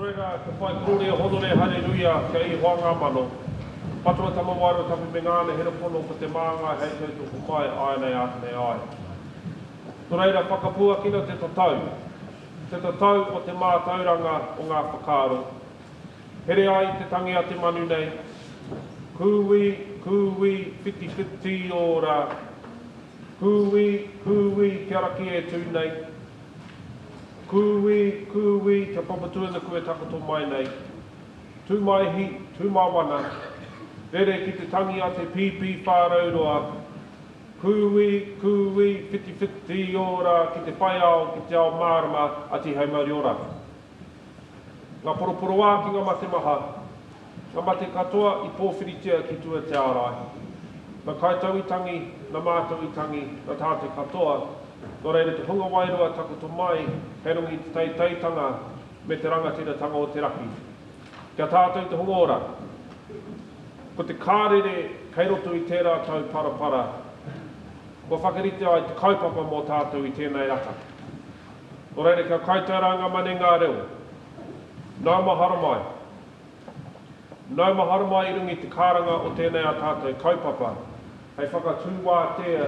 Reira, te whai kurore honore haleluia kia I hoanga mano. Patua tamawaru tapu me ngāne hera pono ko te maanga hei tau tuku mai ai nei atu nei ai. Reira, whakapua kina te tatau. Te tatau o te mātauranga o ngā whakaaro. Here ai te tangi a te manu nei. Kuwi, whiti ora. Kuwi, kia raki e tū nei. Kuwi, kia papatuana koe takato mai nei. Tū mai hi, tū mai wana. Rere ki te tangi a te pipi whārauroa. Kuwi, whiti ora, ki te whai ao, ki te ao mārama, a te haumari ora. Ngā poroporo wā ki ngā mate maha. Ngā mate katoa I pōwhiritia ki tua te ārai. Ngā kaitauitangi, ngā mātauitangi, ngā tāte katoa. Nō reira te hunga wairua takoto mai, hei rongi te teitanga me te rangatiratanga o te raki. Kia tātou te hunga ora. Ko te kārere kei roto I tērā tau parapara. Ko whakarite ai te kaupapa mō tātou I tēnei raka. Nō reira kia kaitauranga mane ngā reo. Nau mahara mai. Nau mahara mai I rungi te kāranga o tēnei a tātou kaupapa. Hei whakatūwātea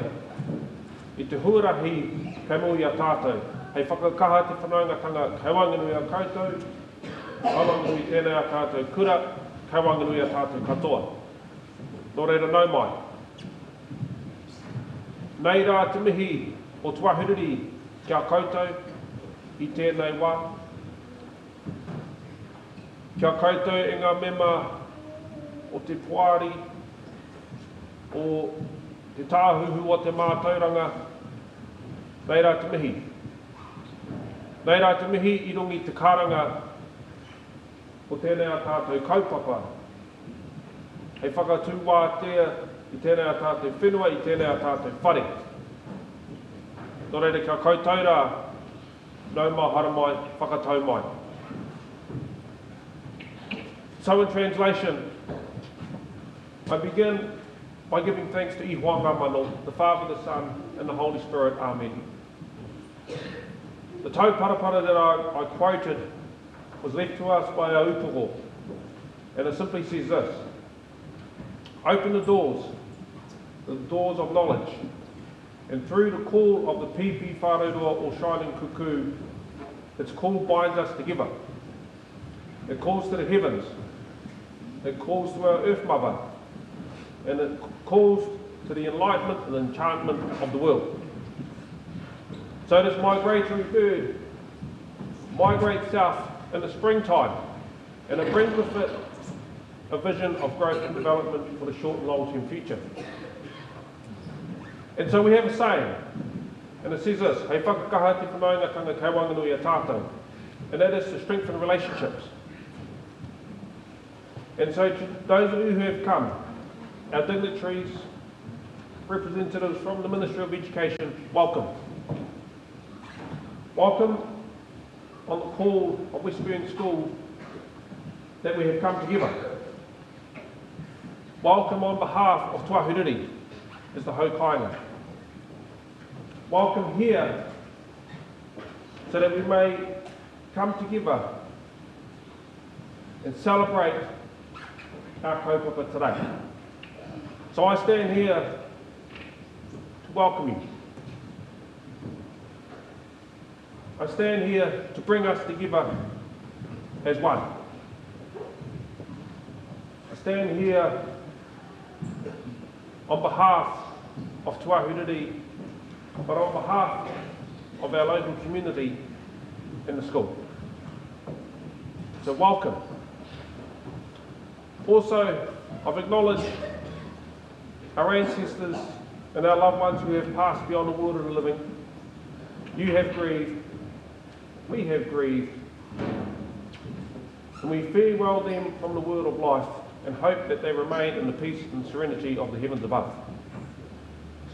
I te huarahi kei mui a tātou. Hei whakakaha te whanaungatanga kei wanganui a koutou. Kei wanganui tēnei a tātou kura. Kei wanganui a tātou katoa. Nō reira nau mai. Nei rā te mihi o tuahuriri kia koutou I tēnei wā. Kia koutou e ngā mema o te puari, o te tāhuhu o te mātauranga, nei rā te mihi. Nei rā te mihi I rungi te karanga o tēnei a tātou kaupapa. Hei whakatūwātea I tēnei a tātou whenua, I tēnei a tātou whare. Nō reira kia koutou rā, nau mahara mai, whakatau mai. So in translation, I begin by giving thanks to I Hoanga Mano, the Father, the Son, and the Holy Spirit. Amen. The tau parapara that I quoted was left to us by our upoko, and it simply says this: open the doors of knowledge, and through the call of the pipi whārauroa or shining cuckoo, its call binds us together. It calls to the heavens. It calls to our earth mother, and it calls to the enlightenment and enchantment of the world. So this migratory bird migrates south in the springtime, and it brings with it a vision of growth and development for the short and long-term future. And so we have a saying, and it says this: hei whakakaha te whanaungatanga kei wanganui a tātou, and that is to strengthen relationships. And so to those of you who have come, our dignitaries, representatives from the Ministry of Education, welcome. Welcome on the call of Westburn School that we have come together. Welcome on behalf of Tuahuriri as the Haukainga. Welcome here so that we may come together and celebrate our kaupapa today. So I stand here to welcome you. I stand here to bring us together as one. I stand here on behalf of Tuahuriri, but on behalf of our local community in the school. So welcome. Also, I've acknowledged our ancestors and our loved ones who have passed beyond the world of the living. You have grieved, we have grieved, and we farewell them from the world of life and hope that they remain in the peace and serenity of the heavens above.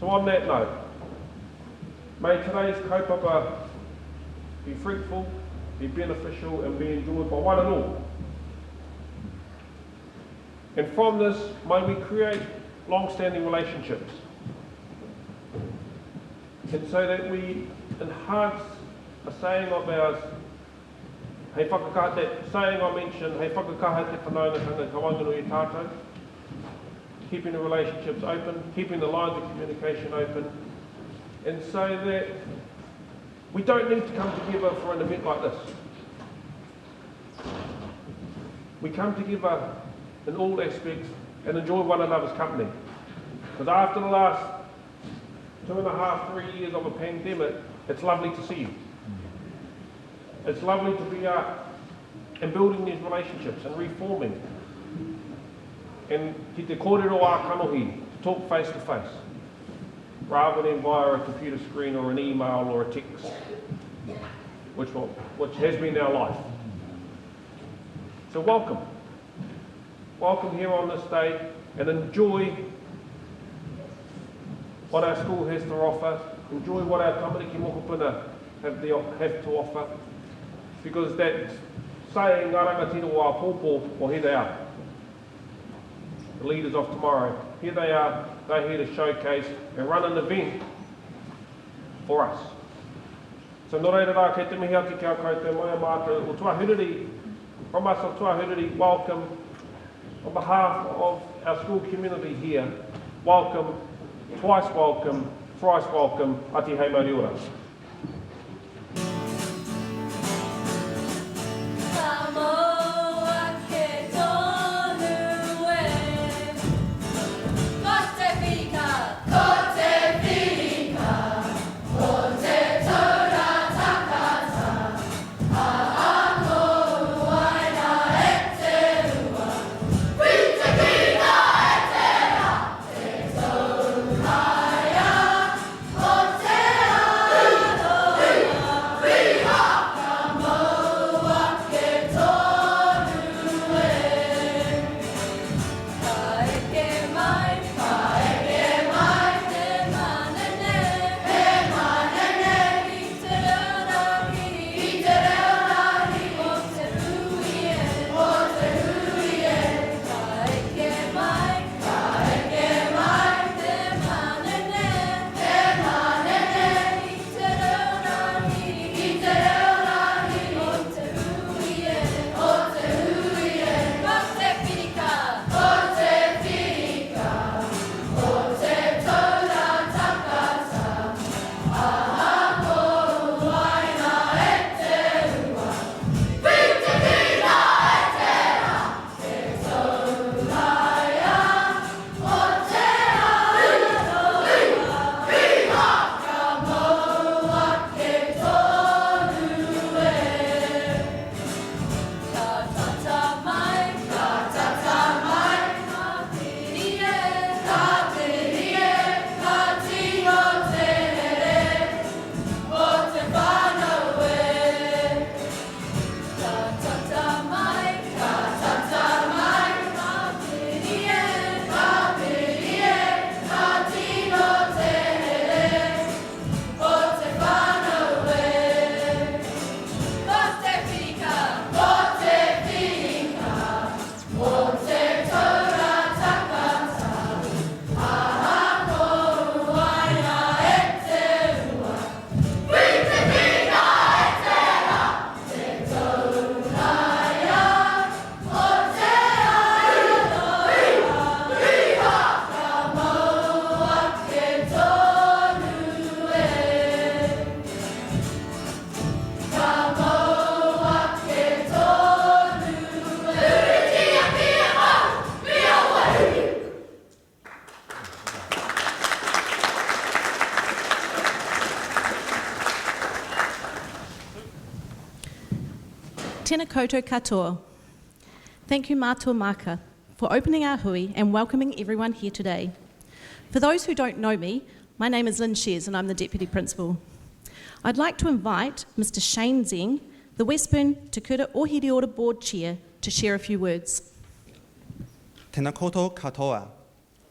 So on that note, may today's kaupapa be fruitful, be beneficial, and be enjoyed by one and all. And from this, may we create long-standing relationships, and so that we enhance a saying of ours, Hei whakakaha, that saying I mentioned, hei whakakaha te whanaungatanga ka wanganu i tātou. Keeping the relationships open, keeping the lines of communication open, and so that we don't need to come together for an event like this. We come together in all aspects and enjoy one another's company. Because after the last 2.5, 3 years of a pandemic, it's lovely to see you. It's lovely to be out and building these relationships and reforming. And ki te kōrero a kanohi, to talk face to face, rather than via a computer screen or an email or a text, which has been our life. So welcome. Welcome here on this day and enjoy what our school has to offer, enjoy what our tamariki mokopuna have to offer, because that saying, ngā rangatira wā pōpō, well, here they are. The leaders of tomorrow, here they are, they're here to showcase and run an event for us. So nō reira rā, kei te mihi ati kia koutou, mai mātou, o tuahuriri, from us of tuahuriri, welcome, on behalf of our school community here, welcome, twice welcome, thrice welcome, ati hei mauri ora. Tēnā koutou katoa. Thank you mātua maka for opening our hui and welcoming everyone here today. For those who don't know me, my name is Lynn Shears and I'm the Deputy Principal. I'd like to invite Mr. Shane Zeng, the Westburn Te Kura Ohiriora Board Chair, to share a few words. Tēnā koutou katoa.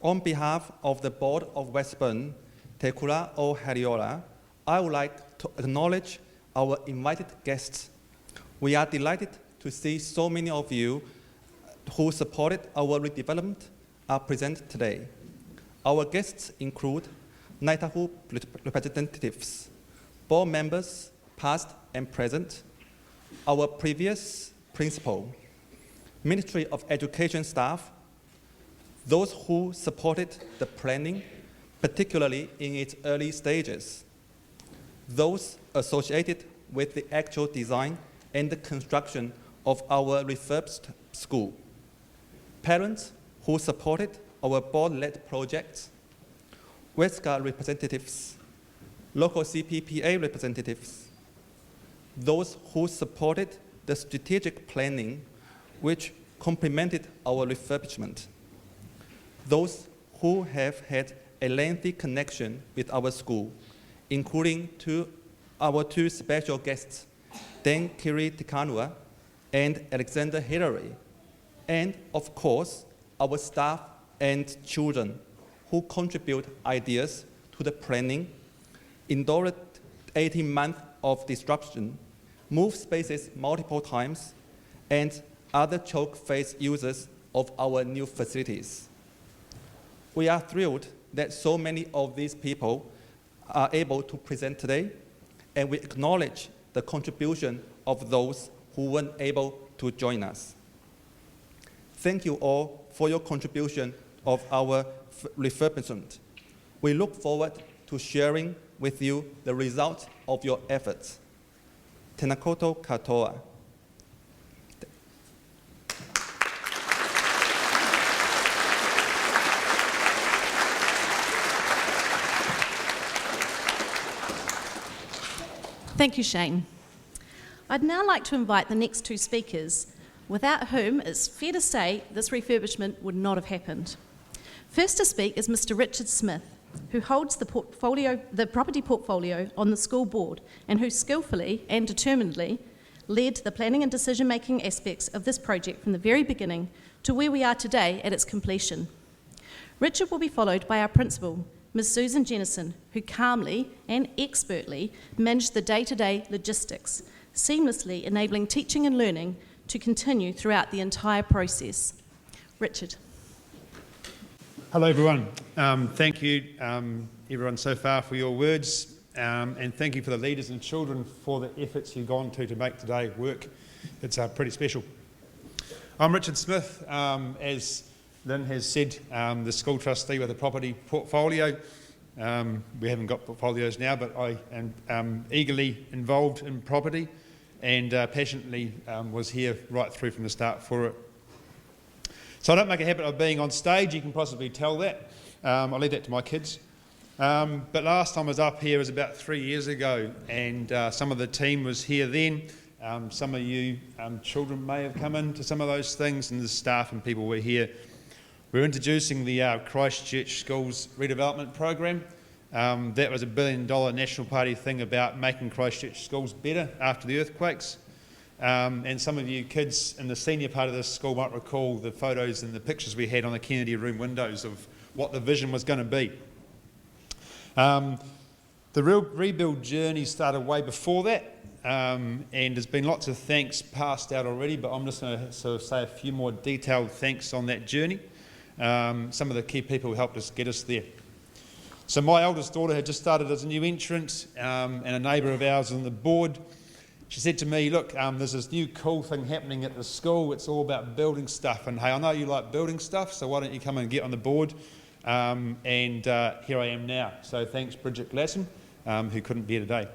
On behalf of the Board of Westburn Te Kura Ohiriora, I would like to acknowledge our invited guests. We are delighted to see so many of you who supported our redevelopment are present today. Our guests include Naitahu representatives, board members, past and present, our previous principal, Ministry of Education staff, those who supported the planning, particularly in its early stages, those associated with the actual design and the construction of our refurbished school, parents who supported our board-led projects, Westgar representatives, local CPPA representatives, those who supported the strategic planning which complemented our refurbishment, those who have had a lengthy connection with our school, including our two special guests, Dan Kiri Tikanua and Alexander Hillary, and of course, our staff and children who contribute ideas to the planning, endured 18 months of disruption, moved spaces multiple times, and other choke phase users of our new facilities. We are thrilled that so many of these people are able to present today, and we acknowledge the contribution of those who weren't able to join us. Thank you all for your contribution of our refurbishment. We look forward to sharing with you the result of your efforts. Tēnā koutou katoa. Thank you, Shane. I'd now like to invite the next two speakers, without whom it's fair to say this refurbishment would not have happened. First to speak is Mr. Richard Smith, who holds the property portfolio on the school board and who skillfully and determinedly led the planning and decision-making aspects of this project from the very beginning to where we are today at its completion. Richard will be followed by our principal, Ms. Susan Jennison, who calmly and expertly managed the day-to-day logistics, seamlessly enabling teaching and learning to continue throughout the entire process. Richard. Hello everyone. Thank you everyone so far for your words and thank you for the leaders and children for the efforts you've gone to make today work. It's pretty special. I'm Richard Smith, as Lynn has said, the school trustee with a property portfolio. We haven't got portfolios now, but I am eagerly involved in property and passionately was here right through from the start for it. So I don't make a habit of being on stage, you can possibly tell that. I leave that to my kids. But last time I was up here was about 3 years ago, and some of the team was here then. Some of you children may have come in to some of those things, and the staff and people were here. We're introducing the Christchurch Schools redevelopment program. That was $1 billion National Party thing about making Christchurch schools better after the earthquakes. And some of you kids in the senior part of this school might recall the photos and the pictures we had on the Kennedy room windows of what the vision was going to be. The real rebuild journey started way before that, and there's been lots of thanks passed out already, but I'm just going to sort of say a few more detailed thanks on that journey. Some of the key people who helped us get us there. So my eldest daughter had just started as a new entrant, and a neighbour of ours on the board. She said to me, look, there's this new cool thing happening at the school. It's all about building stuff. And hey, I know you like building stuff, so why don't you come and get on the board? And here I am now. So thanks, Bridget Glasson, who couldn't be here today.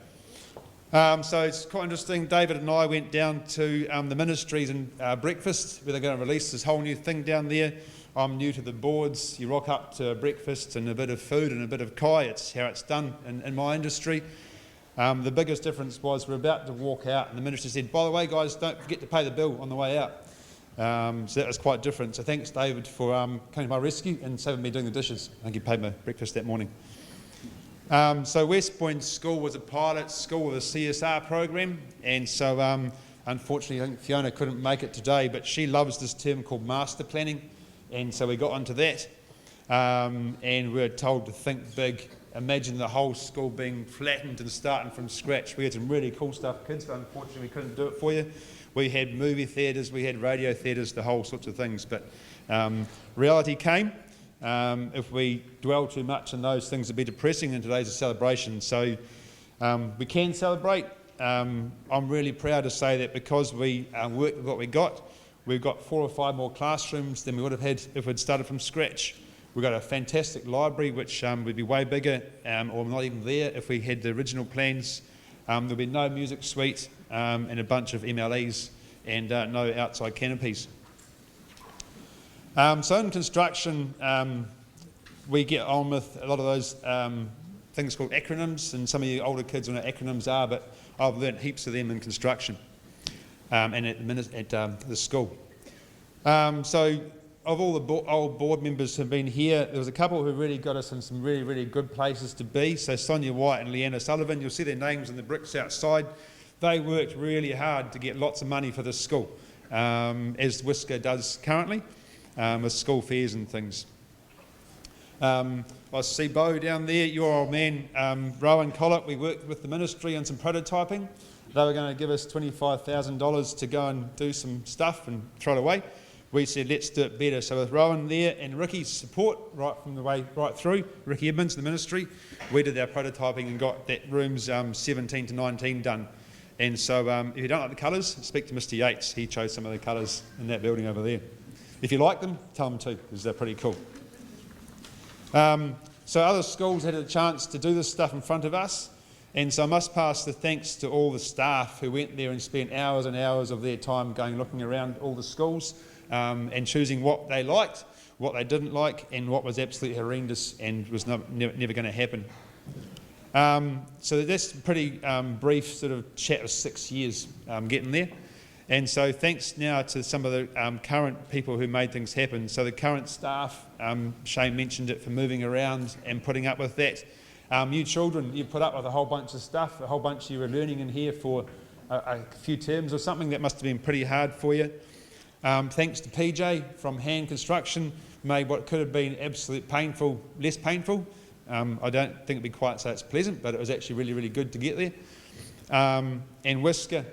So it's quite interesting. David and I went down to the ministries and breakfast, where they're going to release this whole new thing down there. I'm new to the boards. You rock up to breakfast and a bit of food and a bit of kai. It's how it's done in my industry. The biggest difference was we're about to walk out and the minister said, by the way guys, don't forget to pay the bill on the way out. So that was quite different. So thanks David for coming to my rescue and saving me doing the dishes. I think he paid my breakfast that morning. So Westburn School was a pilot school with a CSR program, and so unfortunately I think Fiona couldn't make it today, but she loves this term called master planning, and so we got onto that, and we were told to think big. Imagine the whole school being flattened and starting from scratch. We had some really cool stuff, kids, but unfortunately we couldn't do it for you. We had movie theatres, we had radio theatres, the whole sorts of things, but reality came. If we dwell too much on those things, it'd be depressing, and today's a celebration. So we can celebrate, I'm really proud to say that because we worked with what we got, we've got 4 or 5 more classrooms than we would have had if we'd started from scratch. We've got a fantastic library which would be way bigger or not even there if we had the original plans. There'll be no music suite and a bunch of MLEs and no outside canopies. So in construction, we get on with a lot of those things called acronyms, and some of you older kids don't know what acronyms are, but I've learnt heaps of them in construction and at the school. So of all the old board members who've been here, there was a couple who really got us in some really, really good places to be. So Sonia White and Leanna Sullivan, you'll see their names in the bricks outside. They worked really hard to get lots of money for this school, as Whisker does currently, with school fairs and things. I see Bo down there, your old man, Rowan Collett. We worked with the ministry on some prototyping. They were going to give us $25,000 to go and do some stuff and throw it away. We said, let's do it better. So with Rowan there and Ricky's support right from the way right through, Ricky Edmonds, the ministry, we did our prototyping and got that rooms 17 to 19 done. And so if you don't like the colours, speak to Mr Yates. He chose some of the colours in that building over there. If you like them, tell them too, because they're pretty cool. So other schools had a chance to do this stuff in front of us, and so I must pass the thanks to all the staff who went there and spent hours and hours of their time going looking around all the schools and choosing what they liked, what they didn't like, and what was absolutely horrendous and was never going to happen. So that's a pretty brief sort of chat of 6 years getting there. And so thanks now to some of the current people who made things happen. So the current staff, Shane mentioned it, for moving around and putting up with that. You children, you put up with a whole bunch of stuff, a whole bunch you were learning in here for a few terms or something. That must have been pretty hard for you. Thanks to PJ from Hand Construction, made what could have been absolute painful less painful. I don't think it'd be quite so it's pleasant, but it was actually really, really good to get there. And Whisker,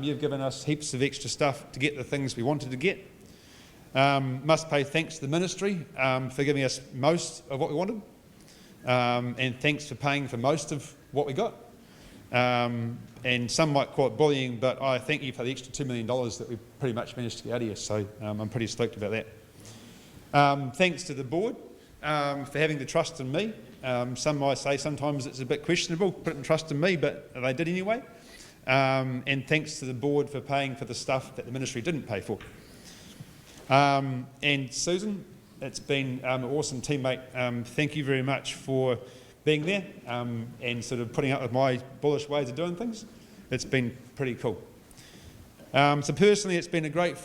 you've given us heaps of extra stuff to get the things we wanted to get. Must pay thanks to the ministry for giving us most of what we wanted. And thanks for paying for most of what we got. And some might call it bullying, but I thank you for the extra $2 million that we pretty much managed to get out of you, so I'm pretty stoked about that. Thanks to the board for having the trust in me. Some might say sometimes it's a bit questionable putting trust in me, but they did anyway. And thanks to the board for paying for the stuff that the ministry didn't pay for. And Susan, it's been an awesome teammate. Thank you very much for being there and sort of putting up with my bullish ways of doing things. It's been pretty cool. So personally, it's been a great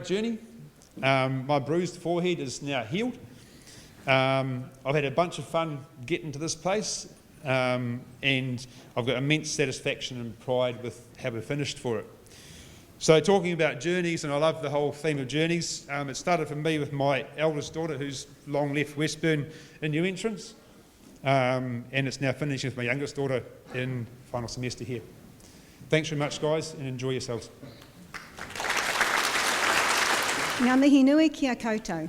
journey. My bruised forehead is now healed. I've had a bunch of fun getting to this place, and I've got immense satisfaction and pride with how we've finished for it. So talking about journeys, and I love the whole theme of journeys, it started for me with my eldest daughter who's long left Westburn in new entrance, and it's now finishing with my youngest daughter in final semester here. Thanks very much, guys, and enjoy yourselves. Ngā mihi nui ki a koutou.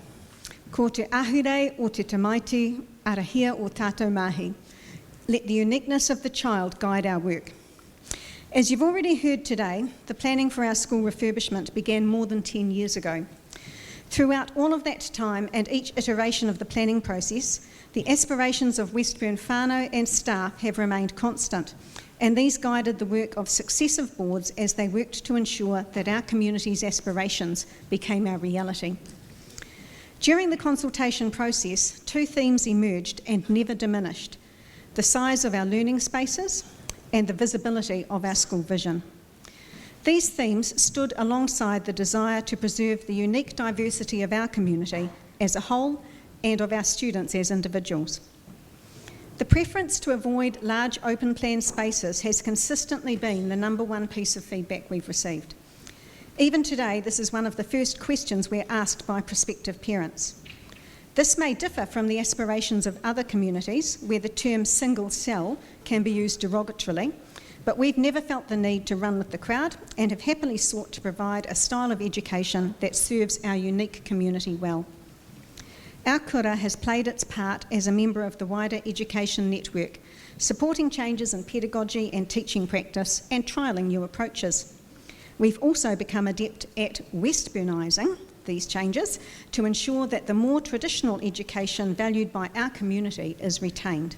Ko te ahure o te tamaiti, arahia o tātou mahi. Let the uniqueness of the child guide our work. As you've already heard today, the planning for our school refurbishment began more than 10 years ago. Throughout all of that time and each iteration of the planning process, the aspirations of Westburn whānau and staff have remained constant, and these guided the work of successive boards as they worked to ensure that our community's aspirations became our reality. During the consultation process, 2 themes emerged and never diminished: the size of our learning spaces and the visibility of our school vision. These themes stood alongside the desire to preserve the unique diversity of our community as a whole and of our students as individuals. The preference to avoid large open plan spaces has consistently been the #1 piece of feedback we've received. Even today, this is one of the first questions we're asked by prospective parents. This may differ from the aspirations of other communities where the term single cell can be used derogatorily, but we've never felt the need to run with the crowd and have happily sought to provide a style of education that serves our unique community well. Our kura has played its part as a member of the wider education network, supporting changes in pedagogy and teaching practice and trialling new approaches. We've also become adept at Westburnising these changes to ensure that the more traditional education valued by our community is retained.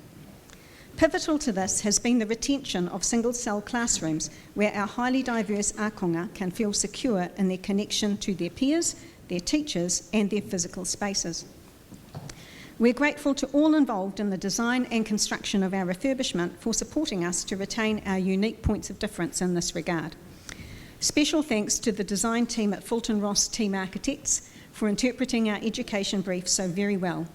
Pivotal to this has been the retention of single-cell classrooms where our highly diverse ākonga can feel secure in their connection to their peers, their teachers and their physical spaces. We're grateful to all involved in the design and construction of our refurbishment for supporting us to retain our unique points of difference in this regard. Special thanks to the design team at Fulton Ross Team Architects for interpreting our education brief so very well,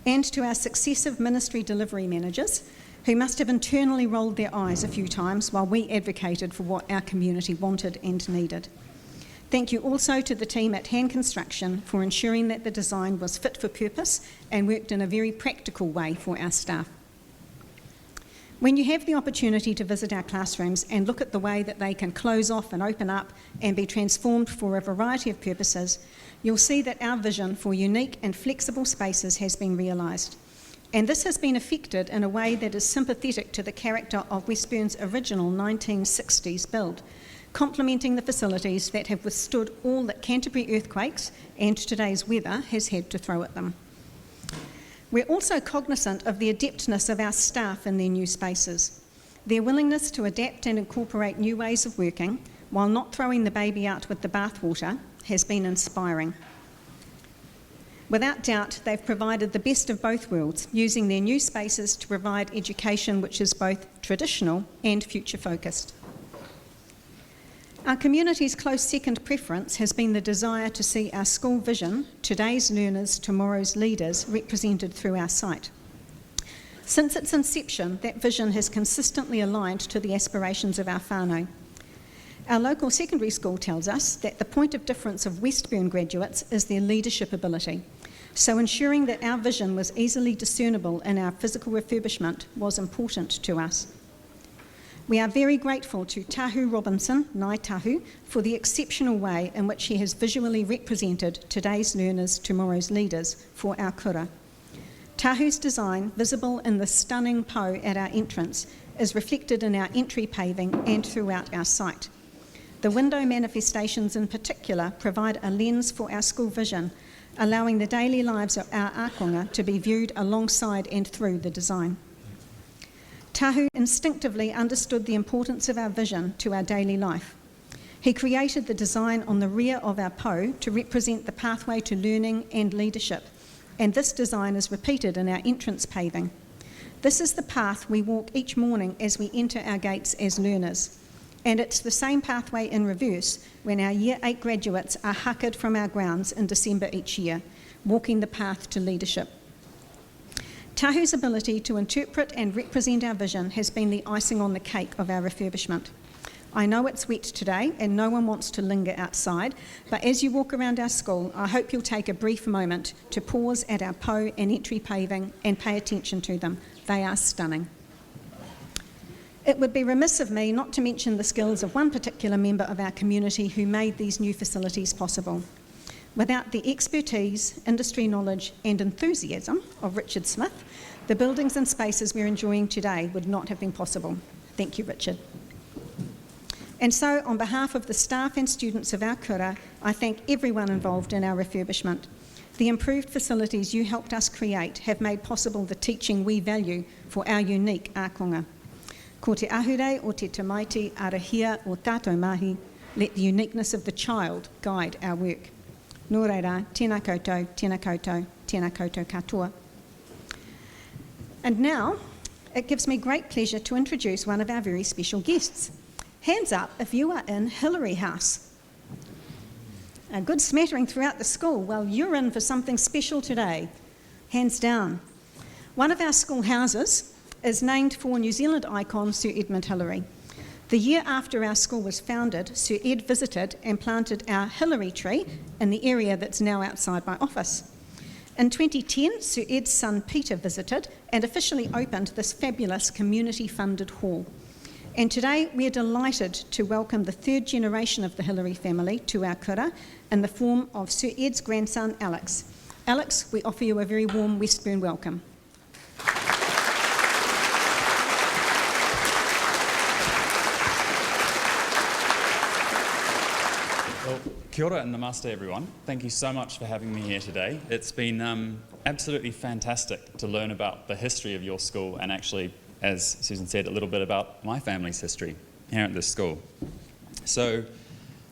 and to our successive ministry delivery managers who must have internally rolled their eyes a few times while we advocated for what our community wanted and needed. Thank you also to the team at Hand Construction for ensuring that the design was fit for purpose and worked in a very practical way for our staff. When you have the opportunity to visit our classrooms and look at the way that they can close off and open up and be transformed for a variety of purposes, you'll see that our vision for unique and flexible spaces has been realised. And this has been effected in a way that is sympathetic to the character of Westburn's original 1960s build, complementing the facilities that have withstood all that Canterbury earthquakes and today's weather has had to throw at them. We're also cognisant of the adeptness of our staff in their new spaces. Their willingness to adapt and incorporate new ways of working while not throwing the baby out with the bathwater has been inspiring. Without doubt, they've provided the best of both worlds, using their new spaces to provide education which is both traditional and future-focused. Our community's close second preference has been the desire to see our school vision, today's learners, tomorrow's leaders, represented through our site. Since its inception, that vision has consistently aligned to the aspirations of our whānau. Our local secondary school tells us that the point of difference of Westburn graduates is their leadership ability, so ensuring that our vision was easily discernible in our physical refurbishment was important to us. We are very grateful to Tahu Robinson, Nai Tahu, for the exceptional way in which he has visually represented today's learners, tomorrow's leaders for our kura. Tahu's design, visible in the stunning po at our entrance, is reflected in our entry paving and throughout our site. The window manifestations in particular provide a lens for our school vision, allowing the daily lives of our ākonga to be viewed alongside and through the design. Tahu instinctively understood the importance of our vision to our daily life. He created the design on the rear of our po to represent the pathway to learning and leadership, and this design is repeated in our entrance paving. This is the path we walk each morning as we enter our gates as learners, and it's the same pathway in reverse when our Year 8 graduates are huckered from our grounds in December each year, walking the path to leadership. Tahu's ability to interpret and represent our vision has been the icing on the cake of our refurbishment. I know it's wet today and no one wants to linger outside, but as you walk around our school, I hope you'll take a brief moment to pause at our po and entry paving and pay attention to them. They are stunning. It would be remiss of me not to mention the skills of one particular member of our community who made these new facilities possible. Without the expertise, industry knowledge and enthusiasm of Richard Smith, the buildings and spaces we're enjoying today would not have been possible. Thank you, Richard. And so, on behalf of the staff and students of our kura, I thank everyone involved in our refurbishment. The improved facilities you helped us create have made possible the teaching we value for our unique ākonga. Ko te ahure o te tamaiti arahia o tātou mahi, let the uniqueness of the child guide our work. Nō reira, tēnā koutou, tēnā koutou, tēnā koutou katoa. And now, it gives me great pleasure to introduce one of our very special guests. Hands up if you are in Hillary House. A good smattering throughout the school. Well, you're in for something special today. Hands down. One of our school houses is named for New Zealand icon Sir Edmund Hillary. The year after our school was founded, Sir Ed visited and planted our Hillary tree in the area that's now outside my office. In 2010, Sir Ed's son Peter visited and officially opened this fabulous community-funded hall. And today we're delighted to welcome the third generation of the Hillary family to our kura in the form of Sir Ed's grandson Alex. Alex, we offer you a very warm Westburn welcome. Well, kia ora and namaste everyone. Thank you so much for having me here today. It's been absolutely fantastic to learn about the history of your school and actually, as Susan said, a little bit about my family's history here at this school. So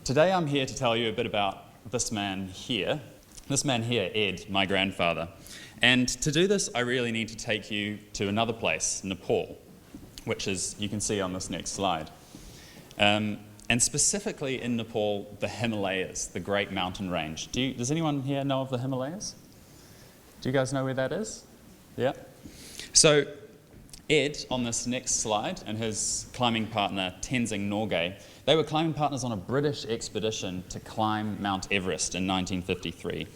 today I'm here to tell you a bit about this man here. This man here, Ed, my grandfather. And to do this, I really need to take you to another place, Nepal, which is, you can see on this next slide. And specifically in Nepal, the Himalayas, the great mountain range. Does anyone here know of the Himalayas? Do you guys know where that is? Yeah? So Ed, on this next slide, and his climbing partner, Tenzing Norgay, they were climbing partners on a British expedition to climb Mount Everest in 1953.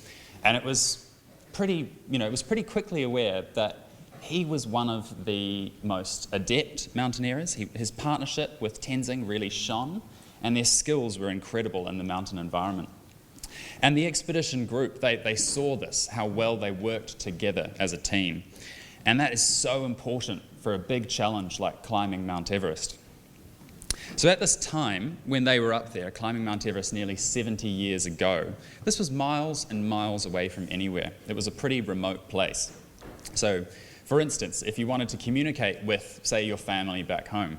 And it was pretty quickly aware that he was one of the most adept mountaineers. His partnership with Tenzing really shone, and their skills were incredible in the mountain environment. And the expedition group, they saw this, how well they worked together as a team. And that is so important for a big challenge like climbing Mount Everest. So at this time, when they were up there, climbing Mount Everest nearly 70 years ago, this was miles and miles away from anywhere. It was a pretty remote place. So, for instance, if you wanted to communicate with, say, your family back home,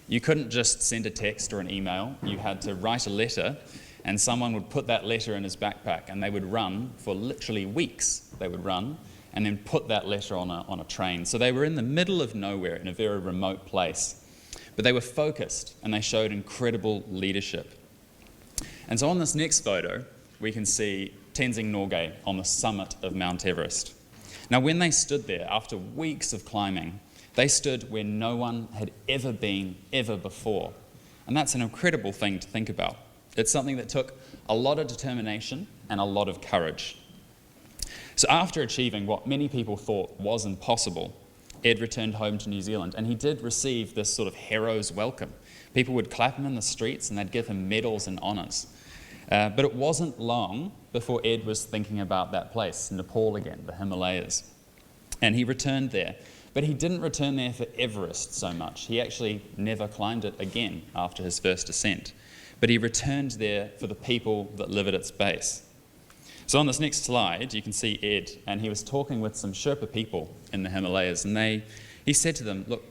you couldn't just send a text or an email. You had to write a letter, and someone would put that letter in his backpack, and they would run for literally weeks. They would run and then put that letter on a train. So they were in the middle of nowhere in a very remote place. But they were focused, and they showed incredible leadership. And so on this next photo, we can see Tenzing Norgay on the summit of Mount Everest. Now, when they stood there, after weeks of climbing, they stood where no one had ever been, ever before. And that's an incredible thing to think about. It's something that took a lot of determination and a lot of courage. So after achieving what many people thought was impossible, Ed returned home to New Zealand, and he did receive this sort of hero's welcome. People would clap him in the streets, and they'd give him medals and honours. But it wasn't long before Ed was thinking about that place, Nepal again, the Himalayas. And he returned there. But he didn't return there for Everest so much. He actually never climbed it again after his first ascent. But he returned there for the people that live at its base. So on this next slide, you can see Ed, and he was talking with some Sherpa people in the Himalayas, and he said to them, look,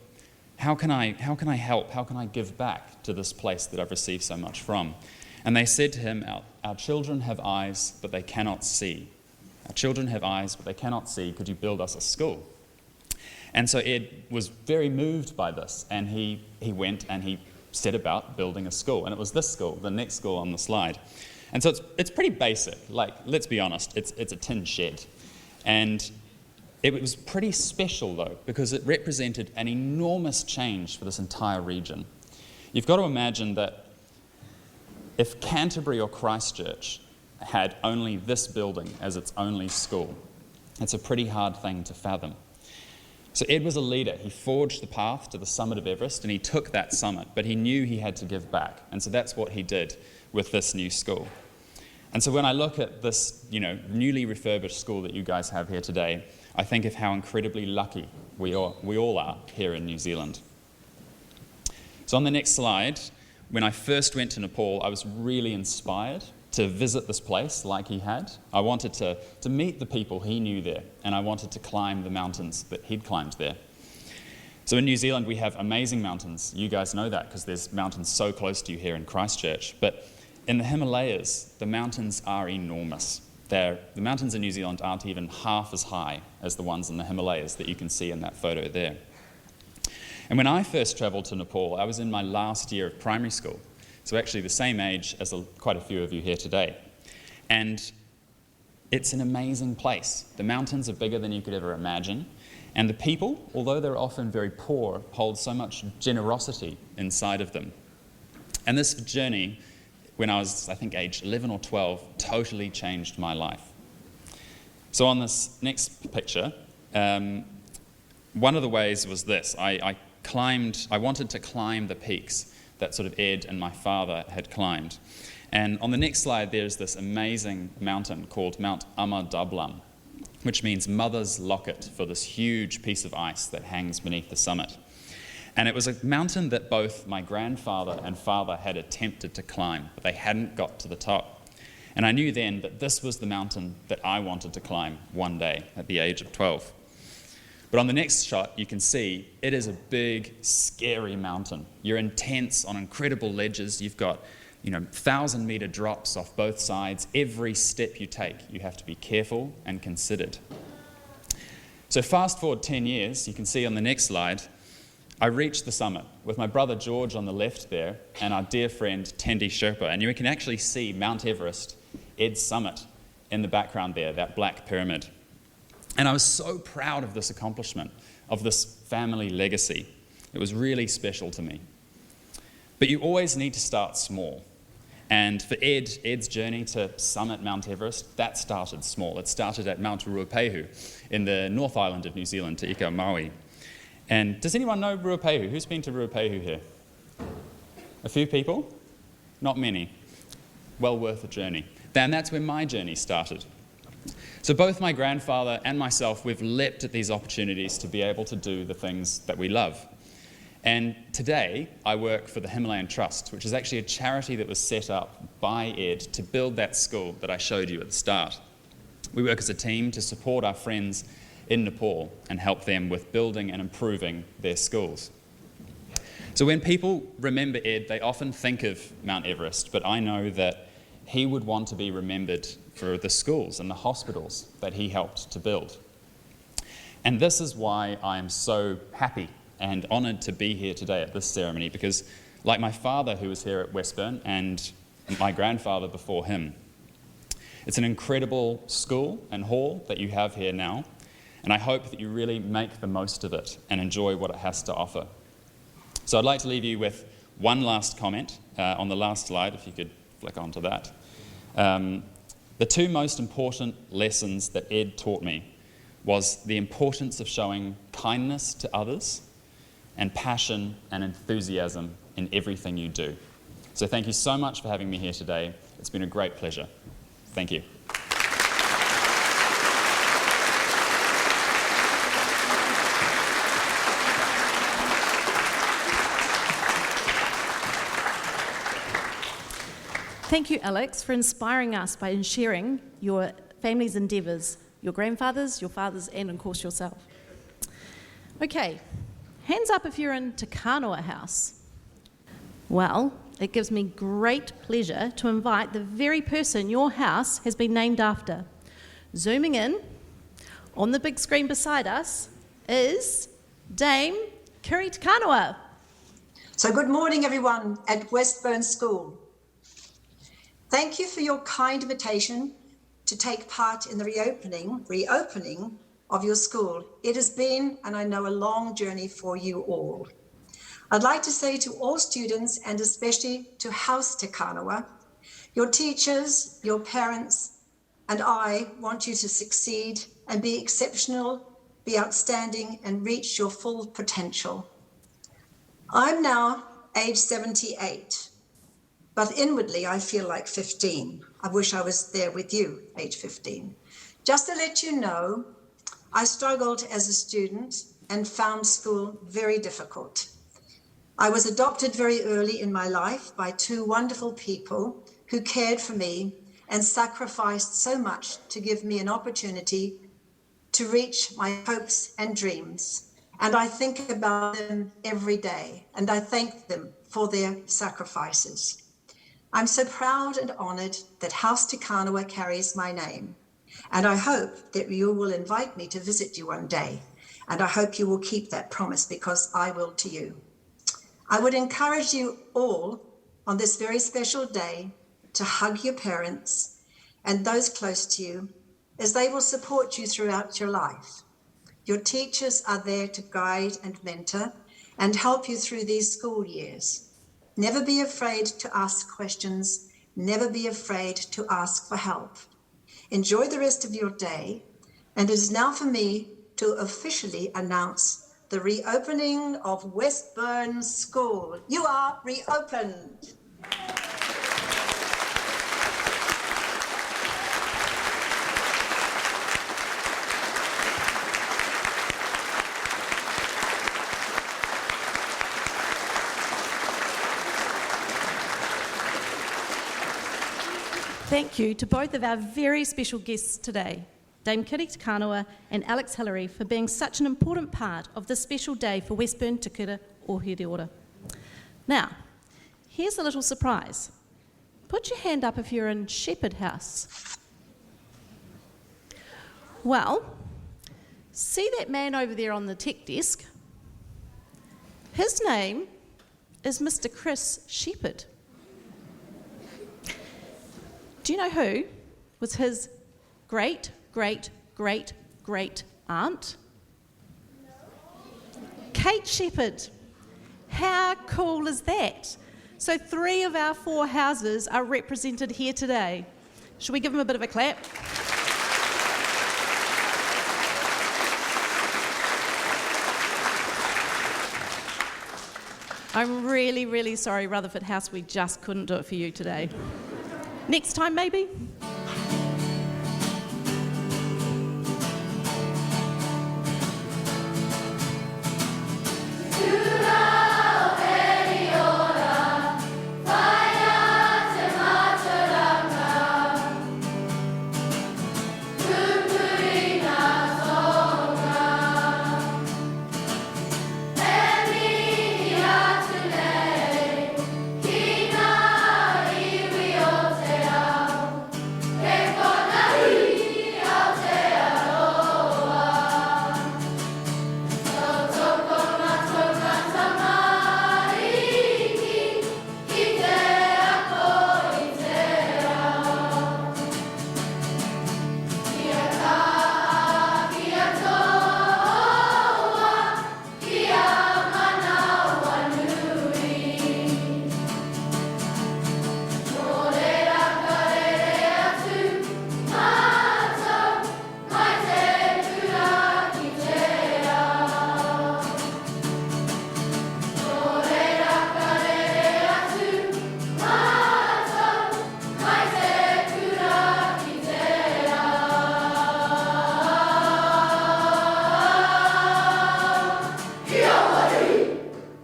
how can I help? How can I give back to this place that I've received so much from? And they said to him, our children have eyes, but they cannot see. Our children have eyes, but they cannot see. Could you build us a school? And so Ed was very moved by this, and he went and he set about building a school. And it was this school, the next school on the slide. And so it's pretty basic. Like, let's be honest, it's a tin shed. And it was pretty special, though, because it represented an enormous change for this entire region. You've got to imagine that if Canterbury or Christchurch had only this building as its only school, it's a pretty hard thing to fathom. So Ed was a leader. He forged the path to the summit of Everest, and he took that summit, but he knew he had to give back. And so that's what he did with this new school. And so when I look at this, newly refurbished school that you guys have here today, I think of how incredibly lucky we all are here in New Zealand. So on the next slide, when I first went to Nepal, I was really inspired to visit this place like he had. I wanted to meet the people he knew there, and I wanted to climb the mountains that he'd climbed there. So in New Zealand, we have amazing mountains. You guys know that because there's mountains so close to you here in Christchurch. But in the Himalayas, the mountains are enormous. The mountains in New Zealand aren't even half as high as the ones in the Himalayas that you can see in that photo there. And when I first travelled to Nepal, I was in my last year of primary school. So actually the same age as quite a few of you here today. And it's an amazing place. The mountains are bigger than you could ever imagine. And the people, although they're often very poor, hold so much generosity inside of them. And this journey, when I was, I think, age 11 or 12, totally changed my life. So on this next picture, one of the ways was this. I wanted to climb the peaks that sort of Ed and my father had climbed. And on the next slide, there's this amazing mountain called Mount Amadablam. which means mother's locket for this huge piece of ice that hangs beneath the summit. And it was a mountain that both my grandfather and father had attempted to climb, but they hadn't got to the top. And I knew then that this was the mountain that I wanted to climb one day at the age of 12. But on the next shot, you can see it is a big, scary mountain. You're intense on incredible ledges. You've got 1,000-meter drops off both sides. Every step you take, you have to be careful and considered. So fast forward 10 years, you can see on the next slide, I reached the summit with my brother George on the left there and our dear friend Tendi Sherpa. And you can actually see Mount Everest, Ed's summit, in the background there, that black pyramid. And I was so proud of this accomplishment, of this family legacy. It was really special to me. But you always need to start small. And for Ed's journey to summit Mount Everest, that started small. It started at Mount Ruapehu in the North Island of New Zealand, Te Ika Maui. And does anyone know Ruapehu? Who's been to Ruapehu here? A few people? Not many. Well worth a journey. And that's where my journey started. So both my grandfather and myself, we've leapt at these opportunities to be able to do the things that we love. And today, I work for the Himalayan Trust, which is actually a charity that was set up by Ed to build that school that I showed you at the start. We work as a team to support our friends in Nepal and help them with building and improving their schools. So when people remember Ed, they often think of Mount Everest, but I know that he would want to be remembered for the schools and the hospitals that he helped to build. And this is why I am so happy and honoured to be here today at this ceremony, because like my father who was here at Westburn and my grandfather before him, it's an incredible school and hall that you have here now, and I hope that you really make the most of it and enjoy what it has to offer. So I'd like to leave you with one last comment on the last slide, if you could flick onto that. The two most important lessons that Ed taught me was the importance of showing kindness to others and passion and enthusiasm in everything you do. So thank you so much for having me here today. It's been a great pleasure. Thank you. Thank you, Alex, for inspiring us by sharing your family's endeavours, your grandfathers, your fathers, and of course yourself. Okay, hands up if you're in Te Kanoa House. Well, it gives me great pleasure to invite the very person your house has been named after. Zooming in, on the big screen beside us, is Dame Kiri Te Kanoa. So good morning, everyone at Westburn School. Thank you for your kind invitation to take part in the reopening of your school. It has been, and I know, a long journey for you all. I'd like to say to all students, and especially to House Te Kanoa, your teachers, your parents, and I want you to succeed and be exceptional, be outstanding, and reach your full potential. I'm now age 78. But inwardly, I feel like 15. I wish I was there with you, age 15. Just to let you know, I struggled as a student and found school very difficult. I was adopted very early in my life by two wonderful people who cared for me and sacrificed so much to give me an opportunity to reach my hopes and dreams. And I think about them every day, and I thank them for their sacrifices. I'm so proud and honoured that House Te Kanoa carries my name, and I hope that you will invite me to visit you one day, and I hope you will keep that promise, because I will to you. I would encourage you all on this very special day to hug your parents and those close to you, as they will support you throughout your life. Your teachers are there to guide and mentor and help you through these school years. Never be afraid to ask questions. Never be afraid to ask for help. Enjoy the rest of your day. And it is now for me to officially announce the reopening of Westburn School. You are reopened. thank you to both of our very special guests today, Dame Kiri Te Kanawa and Alex Hillary, for being such an important part of this special day for Westburn, Te Kura o Hiriora. Now, here's a little surprise. Put your hand up if you're in Shepherd House. Well, see that man over there on the tech desk? His name is Mr. Chris Shepherd. Do you know who was his great, great, great, great aunt? Kate Shepherd. How cool is that? So 3 of our 4 houses are represented here today. Should we give them a bit of a clap? I'm really, really sorry, Rutherford House, we just couldn't do it for you today. Next time, maybe?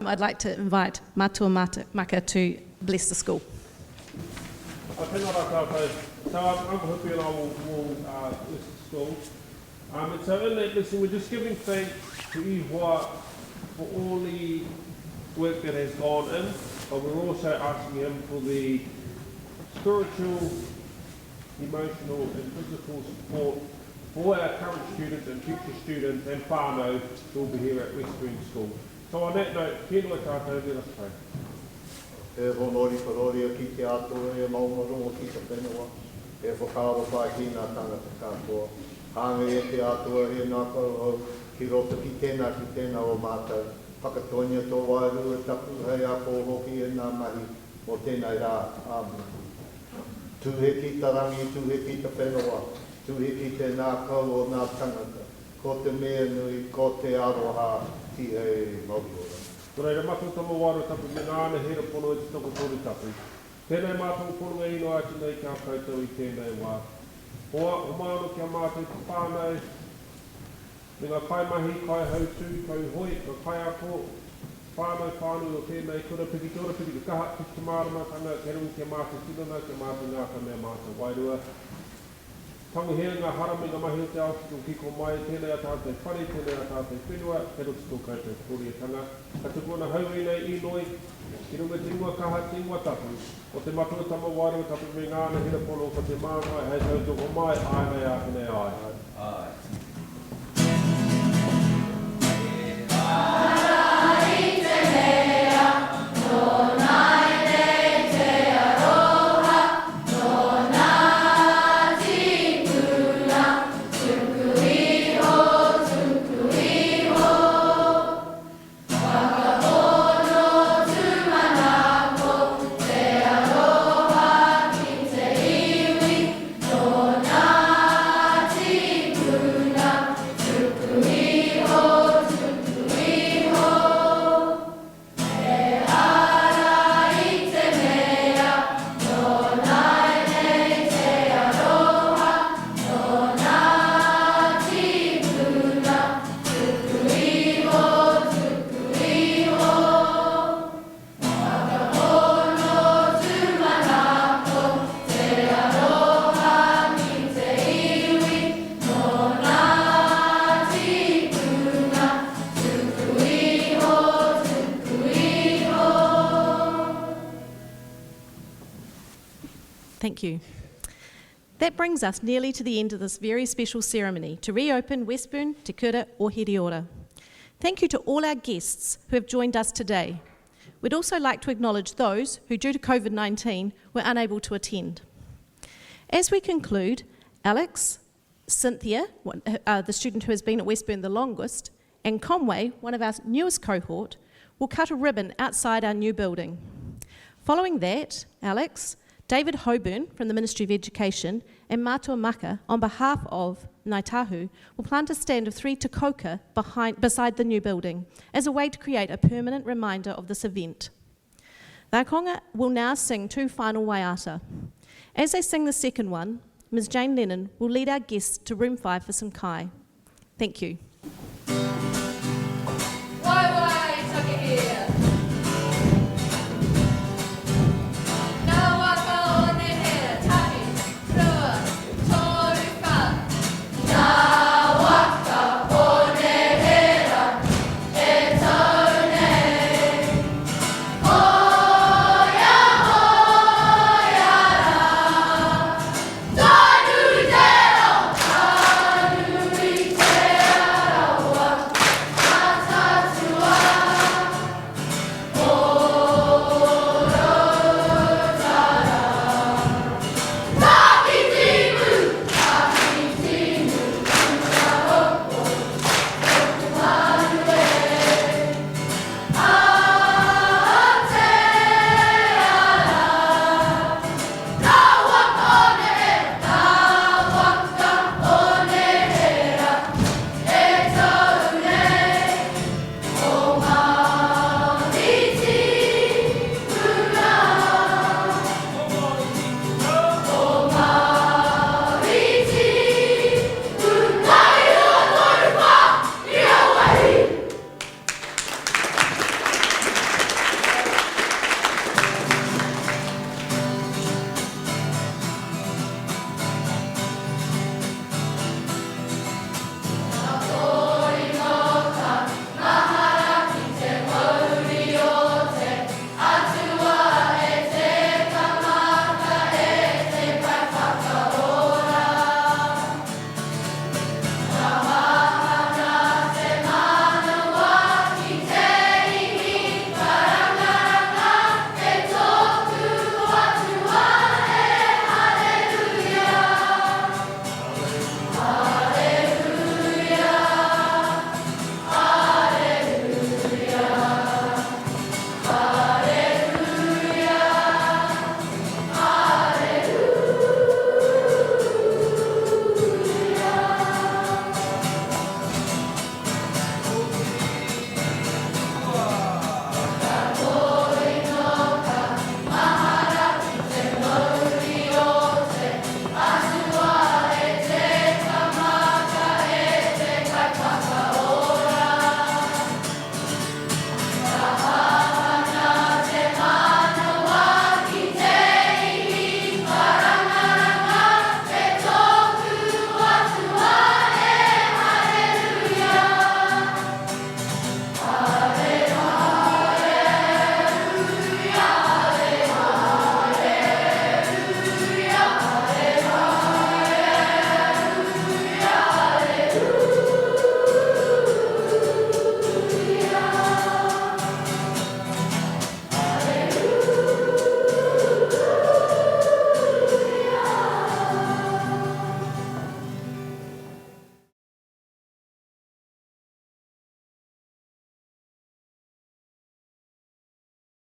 I'd like to invite Matua Maka to bless the school. So I'm hoping I will bless the school. And so in that lesson, we're just giving thanks to Iwa for all the work that has gone in, but we're also asking him for the spiritual, emotional and physical support for our current students and future students and whānau who will be here at Westburn School. So on that note, tēnua tātou, let us pray. E honori paroria ki te atua, e maumarongo ki te whenua, e whakaro pai ki ngā tangata katoa. Hāngai e te atua, e nā karau, ki roto ki tēnā o mātou. Whakatonia tō wairu e tapu hei a kōhoki e nā mahi o tēnei rā. Amen. Tuhe ki tarangi, tuhe ki te whenua, tuhe ki te nā kau o nā tangata. Ko te mea nui, ko te aroha, ki hei mauiora. Ko reira mātou tamo waru tapu me ngāna hera pono e te toko tōru tapu. Tēnei mātou pono e ino ati nei kia koutou i tēnei wā. Hoa, o māno kia mātou ki whānau, me ngā kaimahi, kai hautū, kai hoi, ka kai ako, whānau o tēnei kura piki, ka kaha ki te mārama tanga, ke rungu kia mātou tinana, ke mātou ngāka mea mātou wairua. Tangu hea ngā harame ngā mahi o te ao ki kiko mai, tēnei a tātou whare, tēnei a tātou whenua, te roto tō koutou kōriatanga. Ka tukuna hauei nei i noi, ki runga te ingoa kaha, te ingoa tapu, o te matua tama wairua tapu me ngāna hira pono, ko te māngai, hei tautoko mai, ai nei a tēnei ai. Ai. Thank you. That brings us nearly to the end of this very special ceremony to reopen Westburn, Te Kura o Hiriora. Thank you to all our guests who have joined us today. We'd also like to acknowledge those who, due to COVID-19, were unable to attend. As we conclude, Alex, Cynthia, the student who has been at Westburn the longest, and Conway, one of our newest cohort, will cut a ribbon outside our new building. Following that, Alex, David Hoburn from the Ministry of Education and Mātua Maka, on behalf of Ngāi Tahu, will plant a stand of 3 takoka beside the new building as a way to create a permanent reminder of this event. The Akonga will now sing 2 final waiata. As they sing the second one, Ms. Jane Lennon will lead our guests to room 5 for some kai. Thank you.